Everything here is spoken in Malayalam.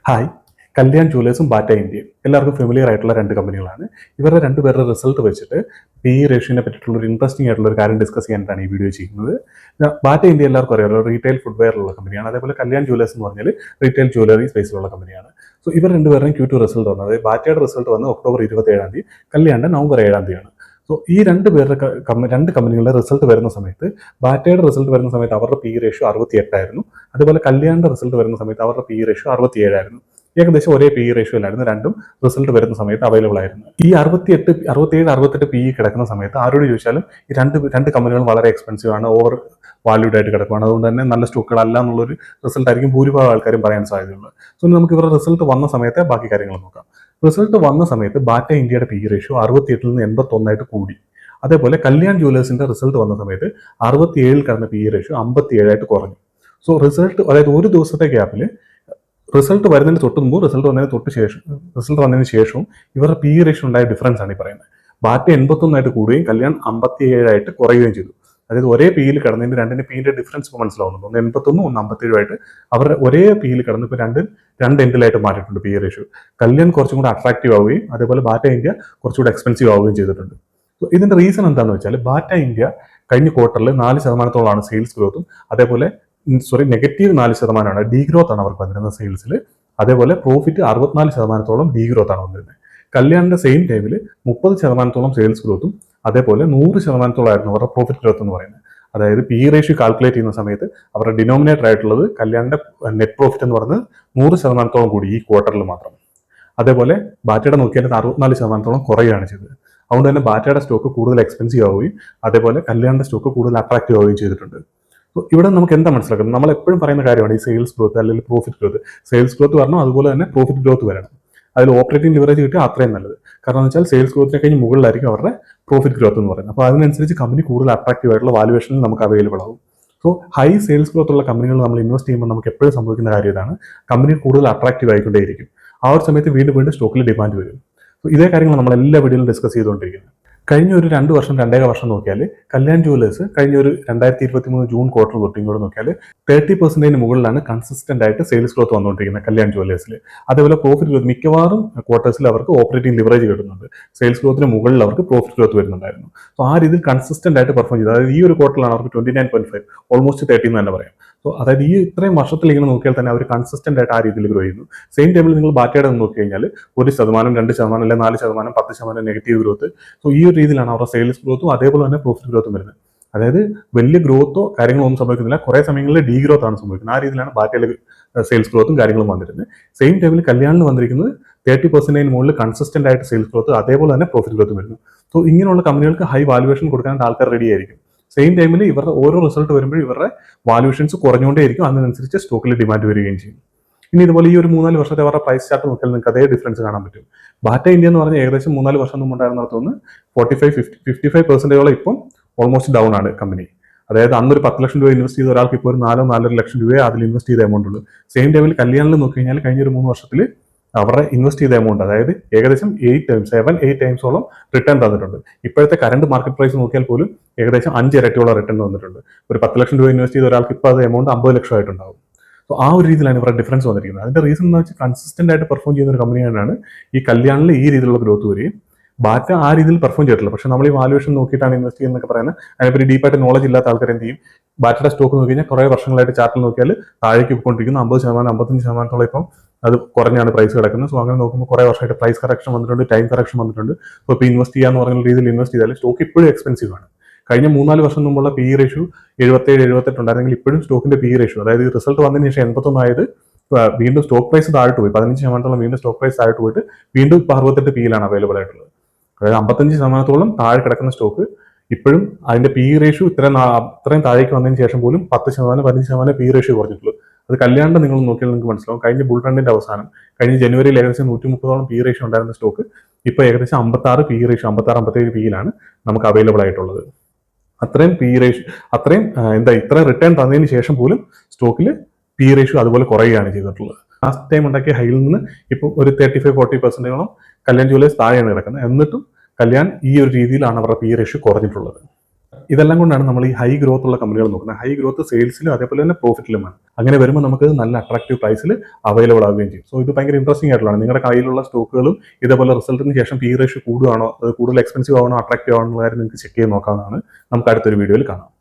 ഹായ്. കല്യാൺ ജുവലേഴ്സും ബാറ്റ ഇന്ത്യയും എല്ലാവർക്കും ഫെമിലിയർ ആയിട്ടുള്ള രണ്ട് കമ്പനികളാണ്. ഇവരുടെ രണ്ടുപേരുടെ റിസൾട്ട് വെച്ചിട്ട് പി റേഷ്യോനെ പറ്റിയിട്ടുള്ള ഒരു ഇൻട്രസ്റ്റിംഗ് ആയിട്ടുള്ള ഒരു കാര്യം ഡിസ്കസ് ചെയ്യാനായിട്ടാണ് ഈ വീഡിയോ ചെയ്യുന്നത്. ബാറ്റ ഇന്ത്യ എല്ലാവർക്കും അറിയാമല്ലോ, റീറ്റെയിൽ ഫുട്വെയറിലുള്ള കമ്പനിയാണ്. അതേപോലെ കല്യാൺ ജുവലേഴ്സ് എന്ന് പറഞ്ഞാൽ റീറ്റെയിൽ ജ്വല്ലറി സ്പേസിലുള്ള കമ്പനിയാണ്. സോ ഇവർ രണ്ടുപേരുടെയും Q2 റിസൾട്ട് വന്നത്, അതായത് ബാറ്റയുടെ റിസൾട്ട് വന്ന് ഒക്ടോബർ 27 കല്യാണിന്റെ നവംബർ 7 സോ ഈ രണ്ട് കമ്പനികളുടെ റിസൾട്ട് വരുന്ന സമയത്ത്, ബാറ്റയുടെ റിസൾട്ട് വരുന്ന സമയത്ത് അവരുടെ പി റേഷ്യോ 68 അതുപോലെ കല്യാണിന്റെ റിസൾട്ട് വരുന്ന സമയത്ത് അവരുടെ പി റേഷ്യോ 67 ഏകദേശം ഒരേ പി റേഷ്യോയിലായിരുന്നു രണ്ടും റിസൾട്ട് വരുന്ന സമയത്ത് അവൈലബിൾ ആയിരുന്നു. ഈ 67-68 പി കിടക്കുന്ന സമയത്ത് ആരോട് ചോദിച്ചാലും ഈ രണ്ട് കമ്പനികളും വളരെ എക്സ്പെൻസീവ് ആണ്, ഓവർ വാല്യൂഡ് ആയിട്ട് കിടക്കുകയാണ്, അതുകൊണ്ട് തന്നെ നല്ല സ്റ്റോക്കുകളല്ല എന്നുള്ളൊരു റിസൾട്ട് ആയിരിക്കും ഭൂരിഭാഗം ആൾക്കാരും പറയാൻ സാധ്യതയുള്ളത്. സോ നമുക്ക് ഇവരുടെ റിസൾട്ട് വന്ന സമയത്ത് ബാക്കി കാര്യങ്ങൾ നോക്കാം. റിസൾട്ട് വന്ന സമയത്ത് ബാറ്റ ഇന്ത്യയുടെ പി റേഷ്യോ 68 നിന്ന് 81 കൂടി. അതേപോലെ കല്യാൺ ജുവലേഴ്സിന്റെ റിസൾട്ട് വന്ന സമയത്ത് 67 കടന്ന പി റേഷ്യോ 57 കുറഞ്ഞു. സോ റിസൾട്ട്, അതായത് ഒരു ദിവസത്തെ ഗ്യാപ്പിൽ റിസൾട്ട് വരുന്നതിന് തൊട്ട് മുമ്പ് റിസൾട്ട് വന്നതിന് ശേഷവും ഇവരുടെ പി റേഷ്യോ ഉണ്ടായ ഡിഫറൻസ് ആണ് ഈ പറയുന്നത്. ബാറ്റ 81 കൂടുകയും കല്യാൺ 57 കുറയുകയും ചെയ്തു. അതായത് ഒരേ പിയിൽ കിടന്നതിന്റെ രണ്ടിന്റെ പിന്റെ ഡിഫറൻസ് ഇപ്പോൾ മനസ്സിലാവുന്നുണ്ട്. ഒന്ന് 81 ഒന്ന് 57 അവരുടെ ഒരേ പിയിൽ കിടന്ന് ഇപ്പോൾ രണ്ട് എൻഡിലായിട്ട് മാറിയിട്ടുണ്ട് പി റേഷ്യോ. കല്യാൺ കുറച്ചും കൂടെ അട്രാക്റ്റീവ് ആവുകയും അതേപോലെ ബാറ്റ ഇന്ത്യ കുറച്ചുകൂടെ എക്സ്പെൻസീവ് ആവുകയും ചെയ്തിട്ടുണ്ട്. ഇതിന്റെ റീസൺ എന്താണെന്ന് വെച്ചാൽ, ബാറ്റ ഇന്ത്യ കഴിഞ്ഞ ക്വാർട്ടറിൽ 4% സെയിൽസ് ഗ്രോത്തും അതേപോലെ -4% ഡീഗ്രോത്ത് ആണ് അവർക്ക് വന്നിരുന്നത് സെയിൽസിൽ. അതേപോലെ പ്രോഫിറ്റ് 64% ഡീഗ്രോത്ത് ആണ് വന്നിരുന്നത്. കല്യാണിന്റെ സെയിം ടൈമിൽ 30% സെയിൽസ് ഗ്രോത്തും അതേപോലെ 100% അവരുടെ പ്രോഫിറ്റ് ഗ്രോത്ത് എന്ന് പറയുന്നത്. അതായത് പി റേഷ്യോ കാൽക്കുലേറ്റ് ചെയ്യുന്ന സമയത്ത് അവരുടെ ഡിനോമിനേറ്റർ ആയിട്ടുള്ളത് കല്യാണിന്റെ നെറ്റ് പ്രോഫിറ്റ് എന്ന് പറയുന്നത് 100% കൂടി ഈ ക്വാർട്ടറിൽ മാത്രം. അതേപോലെ ബാറ്റയുടെ നോക്കിയാൽ 64% കുറയുകയാണ് ചെയ്തത്. അതുകൊണ്ട് തന്നെ ബാറ്റയുടെ സ്റ്റോക്ക് കൂടുതൽ എക്സ്പെൻസീവ് ആവുകയും അതേപോലെ കല്യാണിന്റെ സ്റ്റോക്ക് കൂടുതൽ അട്രാക്റ്റീവ് ആവുകയും ചെയ്തിട്ടുണ്ട്. ഇവിടെ നമുക്ക് എന്താ മനസ്സിലാക്കുന്നത്, നമ്മൾ എപ്പോഴും പറയുന്ന കാര്യമാണ് ഈ സെയിൽസ് ഗ്രോത്ത് അല്ലെങ്കിൽ പ്രോഫിറ്റ് ഗ്രോത്ത്. സെയിൽസ് ഗ്രോത്ത് വരണം, അതുപോലെ തന്നെ പ്രോഫിറ്റ് ഗ്രോത്ത് വരണം. അതിൽ ഓപ്പറേറ്റിംഗ് ലിവറേജ് കിട്ടിയാൽ അത്രയും നല്ലത്. കാരണം എന്ന് വെച്ചാൽ സെയിൽസ് ഗ്രോത്തിനെ കഴിഞ്ഞ് മുകളിലായിരിക്കും അവരുടെ പ്രോഫിറ്റ് ഗ്രോത്ത് എന്ന് പറയുന്നത്. അപ്പോൾ അതിനനുസരിച്ച് കമ്പനി കൂടുതൽ അട്രാക്റ്റീവ് ആയിട്ടുള്ള വാല്യുവേഷനിൽ നമുക്ക് അവൈലബിൾ ആവും. സോ ഹൈ സെയിൽസ് ഗ്രോത്ത് ഉള്ള കമ്പനികൾ നമ്മൾ ഇൻവെസ്റ്റ് ചെയ്യുമ്പോൾ നമുക്ക് എപ്പോഴും സംഭവിക്കുന്ന കാര്യം ഇതാണ്, കമ്പനി കൂടുതൽ അട്രാക്റ്റീവ് ആയിക്കൊണ്ടേയിരിക്കും. ആ ഒരു സമയത്ത് വീണ്ടും സ്റ്റോക്കിൽ ഡിമാൻഡ് വരും. സോ ഇതേ കാര്യങ്ങൾ നമ്മൾ എല്ലാ വീഡിയോയിലും ഡിസ്കസ് ചെയ്തുകൊണ്ടിരിക്കുന്നത്. കഴിഞ്ഞ ഒരു 2 വർഷം നോക്കിയാൽ കല്യാൺ ജുവലേഴ്സ് കഴിഞ്ഞ ഒരു 2023 ജൂൺ ക്വാർട്ടർ തൊട്ട് ഇങ്ങോട്ട് നോക്കിയാൽ 30% മുകളിലാണ് കൺസിസ്റ്റന്റ് ആയിട്ട് സെയിൽസ് ഗ്രോത്ത് വന്നുകൊണ്ടിരിക്കുന്നത് കല്യാൺ ജുവലേഴ്സിൽ. അതേപോലെ പ്രോഫിറ്റ് ഗ്രോത്ത് മിക്കവാറും ക്വാർട്ടേഴ്സിൽ അവർക്ക് ഓപ്പറേറ്റിംഗ് ലിവറേജ് കിട്ടുന്നുണ്ട്. സെയിൽസ് ഗ്രോത്തിന് മുകളിൽ അവർക്ക് പ്രോഫിറ്റ് ഗ്രോത്ത് വരുന്നുണ്ടായിരുന്നു. സോ ആ രീതിയിൽ കൺസിസ്റ്റന്റ് ആയിട്ട് പെർഫോം ചെയ്തു. അതായത് ഈ ഒരു ക്വാർട്ടറിലാണ് അവർക്ക് 29.5 ഓൾമോസ്റ്റ് 30 എന്ന് തന്നെ പറയാം. സോ അതായത് ഈ ഇത്രയും വർഷത്തിൽ ഇങ്ങനെ നോക്കിയാൽ തന്നെ അവർ കൺസിസ്റ്റന്റ് ആയിട്ട് ആ രീതിയിൽ ഗ്രോ ചെയ്യുന്നു. സെയിം ടൈമിൽ നിങ്ങൾ ബാറ്റയുടെ നോക്കി കഴിഞ്ഞാൽ 1%, 2%, അല്ലെങ്കിൽ 4%, 10% നെഗറ്റീവ് ഗ്രോത്ത്. സോ ഈ ഒരു രീതിയിലാണ് അവരുടെ സെയിൽസ് ഗ്രോത്തും അതേപോലെ തന്നെ പ്രോഫിറ്റ് ഗ്രോത്തും വരുന്നത്. അതായത് വലിയ ഗ്രോത്തോ കാര്യങ്ങളോ ഒന്നും സംഭവിക്കുന്നില്ല, കുറെ സമയങ്ങളിൽ ഡീഗ്രോത്ത് ആണ് സംഭവിക്കുന്നത്. ആ രീതിയിലാണ് ബാറ്റയിലെ സെയിൽസ് ഗ്രോത്തും കാര്യങ്ങളും വന്നിരുന്നത്. സെയിം ടൈമിൽ കല്യാണിൽ വന്നിരിക്കുന്നത് 30% മുകളിൽ കൺസിസ്റ്റന്റ് ആയിട്ട് സെയിൽസ് ഗ്രോത്ത് അതേപോലെ തന്നെ പ്രോഫിറ്റ് ഗ്രോത്തും വരുന്നു. സോ ഇങ്ങനെയുള്ള കമ്പനികൾക്ക് ഹൈ വാല്യുവേഷൻ കൊടുക്കാൻ ആൾക്കാർ റെഡി ആയിരിക്കും. സെയിം ടൈമിൽ ഇവരുടെ ഓരോ റിസൾട്ട് വരുമ്പോഴും ഇവരുടെ വാല്യുവേഷൻസ് കുറഞ്ഞുകൊണ്ടേയിരിക്കും, അതിനനുസരിച്ച് സ്റ്റോക്കിൽ ഡിമാൻഡ് വരികയും ചെയ്യും. ഇനി ഇതുപോലെ ഈ ഒരു 3-4 വർഷത്തെ അവരുടെ പ്രൈസ് ചാർട്ട് നോക്കിയാൽ നിങ്ങൾക്ക് അതേ ഡിഫറൻസ് കാണാൻ പറ്റും. ബാറ്റ ഇന്ത്യ എന്ന് പറഞ്ഞാൽ ഏകദേശം 3-4 വർഷം മുമ്പ് ഉണ്ടായിരുന്നിടത്തുനിന്ന് 55% ഇപ്പം ഓൾമോസ്റ്റ് ഡൗൺ ആണ് കമ്പനി. അതായത് അന്നൊരു 10 ലക്ഷം രൂപ ഇൻവെസ്റ്റ് ചെയ്ത ഒരാൾക്ക് ഇപ്പോൾ ഒരു 4-4.5 ലക്ഷം രൂപയെ അതിൽ ഇൻവെസ്റ്റ് ചെയ്ത എമൗണ്ട് ഉള്ളൂ. സെയിം ടൈമിൽ കല്യാണിൽ നോക്കി കഴിഞ്ഞാൽ കഴിഞ്ഞ ഒരു 3 വർഷത്തിൽ അവരുടെ ഇൻവെസ്റ്റ് ചെയ്ത എമൗണ്ട് അതായത് ഏകദേശം 7-8 ടൈംസോളം റിട്ടേൺ തന്നിട്ടുണ്ട്. ഇപ്പോഴത്തെ കറണ്ട് മാർക്കറ്റ് പ്രൈസ് നോക്കിയാൽ പോലും ഏകദേശം 5 ഇരട്ടിയോളം റിട്ടേൺ വന്നിട്ടുണ്ട്. ഒരു 10 ലക്ഷം രൂപ ഇൻവെസ്റ്റ് ചെയ്ത ഒരാൾക്ക് ഇപ്പോൾ അത് എമൗണ്ട് 50 ലക്ഷം ആയിട്ടുണ്ടാവും. സോ ആ ഒരു രീതിയിലാണ് ഇവരുടെ ഡിഫറൻസ് വന്നിരിക്കുന്നത്. അതിന്റെ റീസൺ എന്ന് വെച്ചാൽ കൺസിസ്റ്റന്റ് ആയിട്ട് പെർഫോം ചെയ്യുന്ന ഒരു കമ്പനിയാണ് ഈ കല്യാണിൽ ഈ രീതിയിലുള്ള ഗ്രോത്ത് വരികയും ബാറ്റ ആ രീതിയിൽ പെർഫോം ചെയ്തിട്ടില്ല. പക്ഷെ നമ്മൾ ഈ വാല്യുവേഷൻ നോക്കിയിട്ടാണ് ഇൻവെസ്റ്റ് ചെയ്യുന്നതൊക്കെ പറയുന്നത്. അതിനെപ്പറ്റി ഡീപ്പായിട്ട് നോളജ് ഇല്ലാത്ത ആൾക്കാർ എന്ത് ചെയ്യും, ബാറ്റയുടെ സ്റ്റോക്ക് നോക്കി കഴിഞ്ഞാൽ കുറെ വർഷങ്ങളായിട്ട് ചാർട്ടിൽ നോക്കിയാൽ താഴേക്ക് പോയിക്കൊണ്ടിരിക്കുന്നു. 50%, 55% ഇപ്പം അത് കുറഞ്ഞാണ് പ്രൈസ് കിടക്കുന്നത്. സോ അങ്ങനെ നോക്കുമ്പോൾ കുറെ വർഷമായിട്ട് പ്രൈസ് കറക്ഷൻ വന്നിട്ടുണ്ട്, ടൈം കറക്ഷൻ വന്നിട്ടുണ്ട്. സോ ഇപ്പോൾ ഇൻവെസ്റ്റ് ചെയ്യാന്ന് പറയുന്ന രീതിയിൽ ഇൻവെസ്റ്റ് ചെയ്താൽ സ്റ്റോക്ക് ഇപ്പോഴും എക്സ്പെൻസീവ് ആണ്. കഴിഞ്ഞ 3-4 വർഷം മുമ്പുള്ള പി റേഷ്യോ 77-78 ഉണ്ടായിരുന്നെങ്കിൽ ഇപ്പോഴും സ്റ്റോക്കിന്റെ പി റേഷ്യോ, അതായത് റിസൾട്ട് വന്നതിന് ശേഷം 81 ആയത് വീണ്ടും സ്റ്റോക്ക് പ്രൈസ് താഴോട്ട് പോയി, 15% വീണ്ടും സ്റ്റോക്ക് പ്രൈസ് താഴോട്ട് പോയിട്ട് വീണ്ടും ഇപ്പോൾ 68 പിയിലാണ് അവൈലബിൾ ആയിട്ടുള്ളത്. അതായത് 55% താഴെ കിടക്കുന്ന സ്റ്റോക്ക് ഇപ്പോഴും അതിന്റെ പി റേഷ്യോ ഇത്രയും താഴേക്ക് വന്നതിന് ശേഷം പോലും 10%, 15% പി റേഷ്യോ കുറഞ്ഞിട്ടുള്ളൂ. അത് കല്യാണിന്റെ നിങ്ങൾ നോക്കിയാൽ നിങ്ങൾക്ക് മനസ്സിലാവും. കഴിഞ്ഞ ബുൾ റണ്ണിന്റെ അവസാനം കഴിഞ്ഞ ജനുവരിയിൽ ഏകദേശം 130 പി റേഷ്യോ ഉണ്ടായിരുന്ന സ്റ്റോക്ക് ഇപ്പോൾ ഏകദേശം 56 പി റേഷ്യോ, 56-57 പിയിലാണ് നമുക്ക് അവൈലബിൾ ആയിട്ടുള്ളത്. അത്രയും പി റേഷ്യോ, ഇത്രയും റിട്ടേൺ തന്നതിന് ശേഷം പോലും സ്റ്റോക്കിൽ പി റേഷ്യോ അതുപോലെ കുറയുകയാണ് ചെയ്തിട്ടുള്ളത്. ലാസ്റ്റ് ടൈം ഉണ്ടാക്കിയ ഹൈയിൽ നിന്ന് ഇപ്പോൾ ഒരു 35-40% കല്യാൺ ജുവലേഴ്സ് താഴെയാണ് കിടക്കുന്നത്. എന്നിട്ടും കല്യാൺ ഈ ഒരു രീതിയിലാണ് അവരുടെ പി റേഷ്യോ കുറഞ്ഞിട്ടുള്ളത്. ഇതെല്ലാം കൊണ്ടാണ് നമ്മൾ ഈ ഹൈ ഗ്രോത്ത് ഉള്ള കമ്പനികൾ നോക്കുന്നത്. ഹൈ ഗ്രോത്ത് സെയിൽസിലും അതേപോലെ തന്നെ പ്രോഫിറ്റിലുമാണ്. അങ്ങനെ വരുമ്പോൾ നമുക്ക് നല്ല അട്രാക്റ്റീവ് പ്രൈസിൽ അവൈലബിൾ ആവുകയും ചെയ്യും. സോ ഇത് ഭയങ്കര ഇൻട്രസ്റ്റിംഗ് ആയിട്ടുള്ളതാണ്. നിങ്ങളുടെ കയ്യിലുള്ള സ്റ്റോക്കുകളും ഇതേപോലെ റിസൾട്ടിന് ശേഷം പി റേഷ്യോ കൂടുകയാണോ, അത് കൂടുതൽ എക്സ്പെൻസീവ് ആവണോ അട്രാക്റ്റീവ് ആവണോ എന്നുള്ള കാര്യം നിങ്ങൾക്ക് ചെക്ക് ചെയ്ത് നോക്കാവുന്നതാണ്. നമുക്ക് അടുത്തൊരു വീഡിയോയിൽ കാണാം.